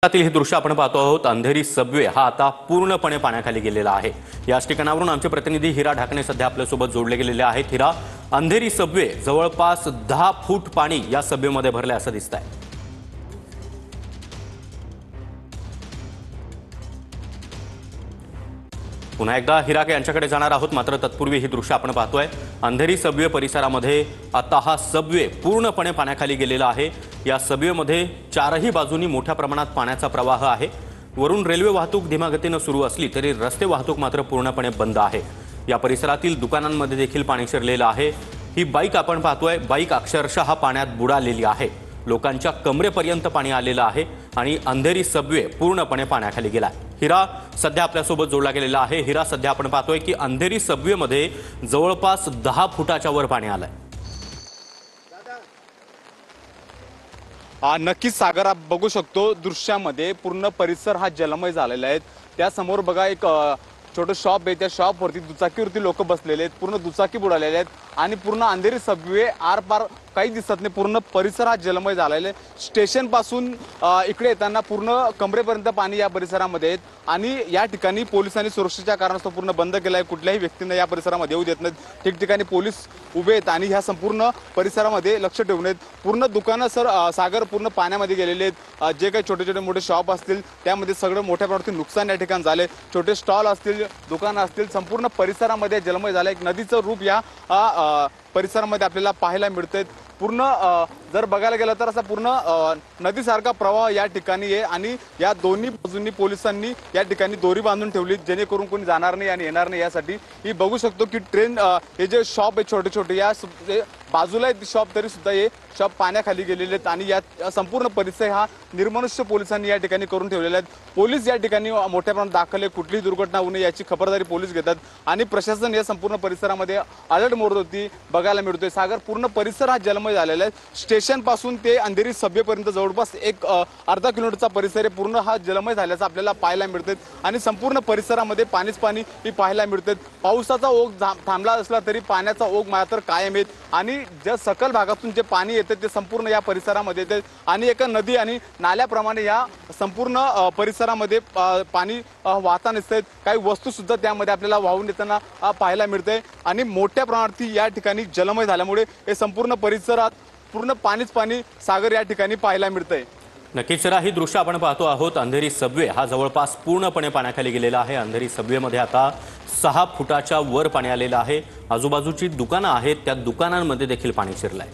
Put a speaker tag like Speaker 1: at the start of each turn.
Speaker 1: ही दृश्य आपण पाहतो आहोत। अंधेरी सबवे हा आता पूर्णपणे पाण्याखाली गेलेला आहे। याच ठिकाणावरून आमचे प्रतिनिधी हिरा ढाकणे सध्या आपल्यासोबत जोडले गेलेले आहेत। हिरा, अंधेरी सबवे जवळपास 10 फूट पाणी या सबवेमध्ये भरले असं दिसतंय। पुन्हा एकदा हिरा यांच्याकडे जाणार आहोत, मात्र तत्पूर्वी ही दृश्य आपण पाहतोय। अंधेरी सबवे परिसरामध्ये आता हा सबवे पूर्णपणे पाण्याखाली गेलेला आहे। या सबवेमध्ये चारही बाजूंनी मोठ्या प्रमाणात पाण्याचा प्रवाह आहे। वरून रेल्वे वाहतूक धीम्या गतीने सुरू असली तरी रस्ते वाहतूक मात्र पूर्णपणे बंद आहे। या परिसरातील दुकानांमध्ये देखील पाणी शिरलेलं आहे। ही बाईक आपण पाहतोय, बाईक अक्षरशः पाण्यात बुडालेली आहे। लोकांच्या कमरेपर्यंत पाणी आलेलं आहे आणि अंधेरी सबवे पूर्णपणे पाण्याखाली गेलाय। हिरा सध्या आपल्यासोबत जोडला गेलेला आहे। हिरा, सध्या आपण पाहतोय की अंधेरी सबवेमध्ये जवळपास 10 फुटाच्या वर पाणी आलंय।
Speaker 2: नक्कीच सागर, आप बघू शकतो दृश्यामध्ये पूर्ण परिसर हा जलमय झालेला आहे। त्यासमोर बघा एक छोटं शॉप आहे। त्या शॉपवरती दुचाकीवरती लोक बसलेले आहेत, पूर्ण दुचाकी बुडालेले आहेत आणि पूर्ण अंधेरी सबवे आर पार काही दिसत नाही। पूर्ण परिसर हा जलमय झालेला आहे। स्टेशन पासून इकडे येताना पूर्ण कमरेपर्यंत पाणी या परिसरामध्ये आहे आणि या ठिकाणी पोलिसांनी सुरक्षेच्या कारणास्तव पूर्ण बंद केलं आहे। कुठल्याही व्यक्तींना या परिसरामध्ये येऊ देत नाहीत। ठिकठिकाणी पोलीस उभे आहेत आणि ह्या संपूर्ण परिसरामध्ये लक्ष ठेवून आहेत। पूर्ण दुकानं सागर पूर्ण पाण्यामध्ये गेलेले आहेत। जे काही छोटे छोटे मोठे शॉप असतील त्यामध्ये सगळं मोठ्या प्रमाणात नुकसान या ठिकाणी झाले। छोटे स्टॉल असतील, दुकानं असतील, संपूर्ण परिसरामध्ये जलमय झालं। एक नदीचं रूप या परिसरामध्ये आपल्याला पाहायला मिळतंय। पूर्ण जर बघायला गेलं तर असा पूर्ण नदीसारखा प्रवाह या ठिकाणी आहे आणि या दोन्ही बाजूंनी पोलिसांनी या ठिकाणी दोरी बांधून ठेवली जेणेकरून कोणी जाणार नाही आणि येणार नाही यासाठी। ही बघू शकतो की ट्रेन हे जे शॉप आहे छोटे छोटे, या बाजूला आहेत शॉप तरी सुद्धा हे शॉप पाण्याखाली गेलेले आहेत आणि या संपूर्ण परिसर हा निर्मनुष्य पोलिसांनी या ठिकाणी करून ठेवलेला आहे। पोलीस या ठिकाणी मोठ्या प्रमाणात दाखल आहे। कुठलीही दुर्घटना होऊ नये याची खबरदारी पोलीस घेतात आणि प्रशासन या संपूर्ण परिसरामध्ये अलर्ट मोड होती बघायला मिळतोय। सागर, पूर्ण परिसर हा जलमय झालेला आहे। स्टेशन पासून ते अंधेरी सबवेपर्यंत जवळपास एक अर्धा किलोमीटरचा परिसर आहे, पूर्ण हा जलमय झाल्याचा आपल्याला पाहायला मिळतंय आणि संपूर्ण परिसरामध्ये पाणीच पाणी ही पाहायला मिळतंय। पावसाचा ओघ थांबला असला तरी पाण्याचा ओघ मात्र कायम आहे आणि ज्या सकल भागातून जे पाणी येते ते संपूर्ण या परिसरामध्ये येते आणि एका नदी आणि नाल्याप्रमाणे या संपूर्ण परिसरामध्ये पाणी वाहताना दिसतंय। काही वस्तू सुद्धा त्यामध्ये आपल्याला वाहून येताना पाहायला मिळते आणि मोठ्या प्रमाणात या ठिकाणी जलमय झाल्यामुळे हे संपूर्ण परिसरात पूर्ण पाणीच पाणी सागर या ठिकाणी पाहायला मिळतंय।
Speaker 1: नक्कीच ही दृश्य आपण पाहतो आहोत। अंधेरी सबवे हा जवळपास पूर्णपणे पाण्याखाली गेलेला आहे। अंधेरी सबवेमध्ये आता 6 फुटाच्या वर पाणी आलेलं आहे। आजूबाजूची दुकानं आहेत, त्या दुकानांमध्ये देखील पाणी शिरलंय।